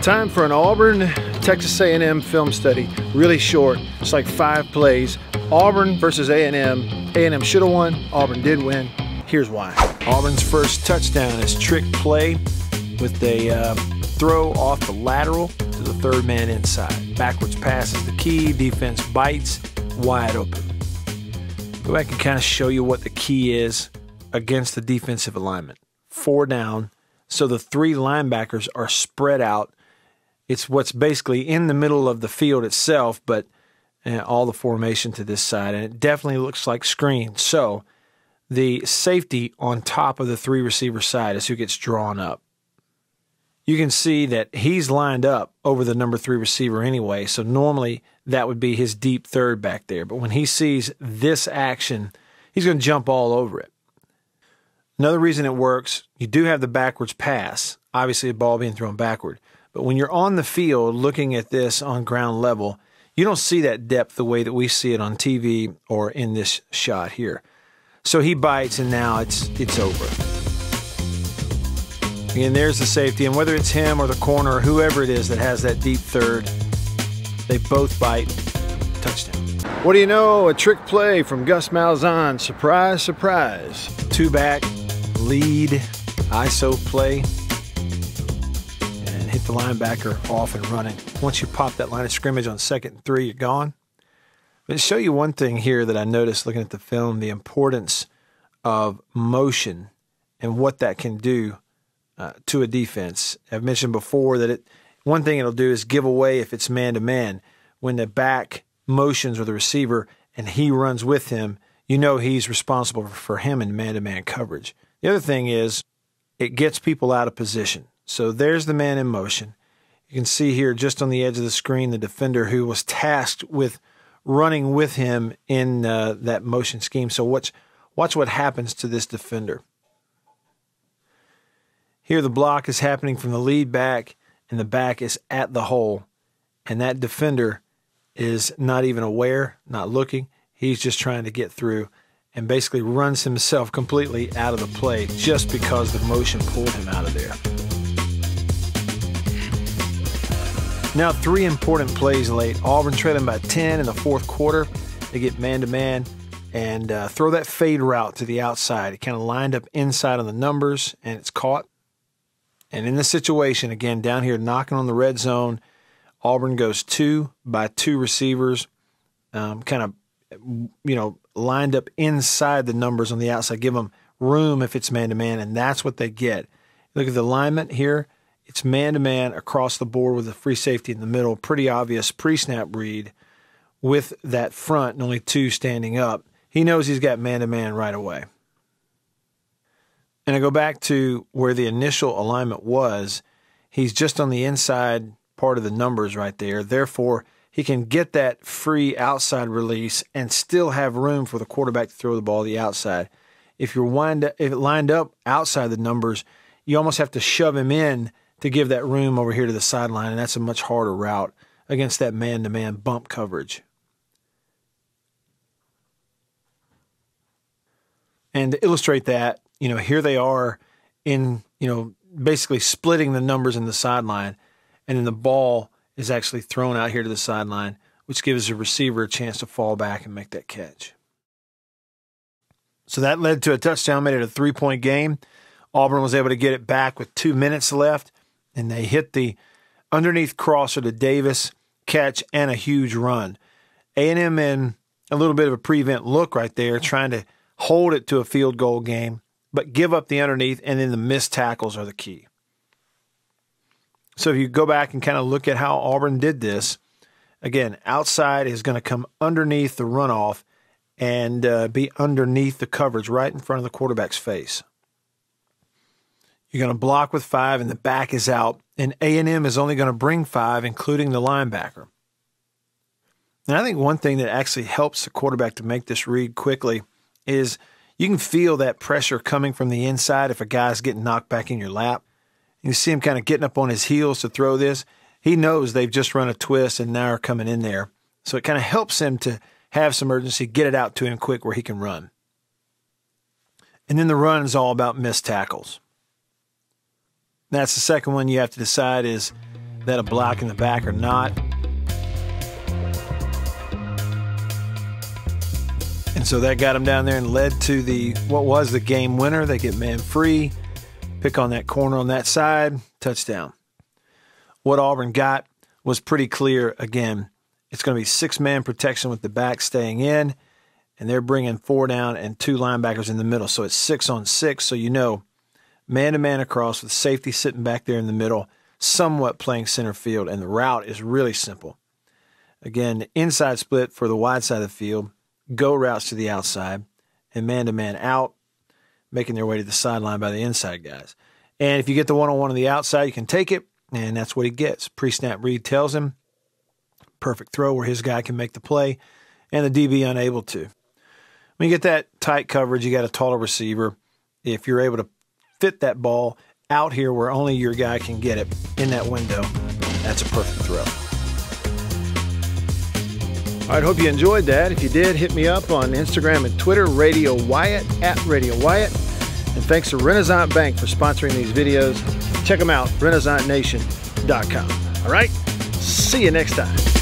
Time for an Auburn, Texas A&M film study. Really short. It's like 5 plays. Auburn versus A&M. A&M should have won. Auburn did win. Here's why. Auburn's first touchdown is trick play with a throw off the lateral to the third man inside. Backwards pass is the key. Defense bites wide open. Go back and kind of show you what the key is against the defensive alignment. 4 down, so the 3 linebackers are spread out. It's what's basically in the middle of the field itself, but all the formation to this side, and it definitely looks like screen. So the safety on top of the 3 receiver side is who gets drawn up. You can see that he's lined up over the number 3 receiver anyway, so normally that would be his deep third back there. But when he sees this action, he's going to jump all over it. Another reason it works, you do have the backwards pass, obviously a ball being thrown backward. But when you're on the field looking at this on ground level, you don't see that depth the way that we see it on TV or in this shot here. So he bites, and now it's over. Again, there's the safety, and whether it's him or the corner or whoever it is that has that deep third, they both bite. Touchdown. What do you know? A trick play from Gus Malzahn. Surprise, surprise. 2-back, lead, ISO play, and hit the linebacker off and running. Once you pop that line of scrimmage on 2nd and 3, you're gone. But to show you one thing here that I noticed looking at the film, the importance of motion and what that can do to a defense. I've mentioned before that one thing it'll do is give away if it's man-to-man. When the back motions with the receiver and he runs with him, you know he's responsible for him in man-to-man coverage. The other thing is it gets people out of position. So there's the man in motion. You can see here just on the edge of the screen the defender who was tasked with running with him in that motion scheme. So watch what happens to this defender. Here the block is happening from the lead back, and the back is at the hole. And that defender is not even aware, not looking. He's just trying to get through and basically runs himself completely out of the play just because the motion pulled him out of there. Now 3 important plays late. Auburn trailing by 10 in the 4th quarter. They get man-to-man and throw that fade route to the outside. It kind of lined up inside on the numbers, and it's caught. And in this situation, again, down here knocking on the red zone, Auburn goes 2 by 2 receivers, kind of, lined up inside the numbers on the outside. Give them room if it's man-to-man, and that's what they get. Look at the alignment here. It's man-to-man across the board with a free safety in the middle. Pretty obvious pre-snap read with that front and only 2 standing up. He knows he's got man-to-man right away. And I go back to where the initial alignment was. He's just on the inside part of the numbers right there. Therefore, he can get that free outside release and still have room for the quarterback to throw the ball to the outside. If it lined up outside the numbers, you almost have to shove him in to give that room over here to the sideline, and that's a much harder route against that man-to-man bump coverage. And to illustrate that, here they are in, basically splitting the numbers in the sideline, and then the ball is actually thrown out here to the sideline, which gives the receiver a chance to fall back and make that catch. So that led to a touchdown, made it a 3-point game. Auburn was able to get it back with 2 minutes left, and they hit the underneath crosser to Davis, catch, and a huge run. A&M in a little bit of a prevent look right there, trying to hold it to a field goal game, but give up the underneath, and then the missed tackles are the key. So if you go back and kind of look at how Auburn did this, again, outside is going to come underneath the runoff and be underneath the coverage right in front of the quarterback's face. You're going to block with 5, and the back is out, and A&M is only going to bring 5, including the linebacker. And I think one thing that actually helps the quarterback to make this read quickly is you can feel that pressure coming from the inside if a guy's getting knocked back in your lap. You see him kind of getting up on his heels to throw this. He knows they've just run a twist and now are coming in there. So it kind of helps him to have some urgency, get it out to him quick where he can run. And then the run is all about missed tackles. That's the second one you have to decide is that a block in the back or not. And so that got them down there and led to what was the game winner. They get man free, pick on that corner on that side, touchdown. What Auburn got was pretty clear. Again, it's going to be 6-man protection with the back staying in, and they're bringing 4 down and 2 linebackers in the middle. So it's 6 on 6. So you know, man-to-man across with safety sitting back there in the middle, somewhat playing center field, and the route is really simple. Again, inside split for the wide side of the field, go routes to the outside, and man-to-man out, making their way to the sideline by the inside guys. And if you get the one-on-one on the outside, you can take it, and that's what he gets. Pre-snap read tells him, perfect throw where his guy can make the play, and the DB unable to. When you get that tight coverage, you got a taller receiver. If you're able to fit that ball out here where only your guy can get it in that window, that's a perfect throw. All right, hope you enjoyed that. If you did, hit me up on Instagram and Twitter, Radio Wyatt, @RadioWyatt. And thanks to Renaissance Bank for sponsoring these videos. Check them out, RenaissanceNation.com. All right, see you next time.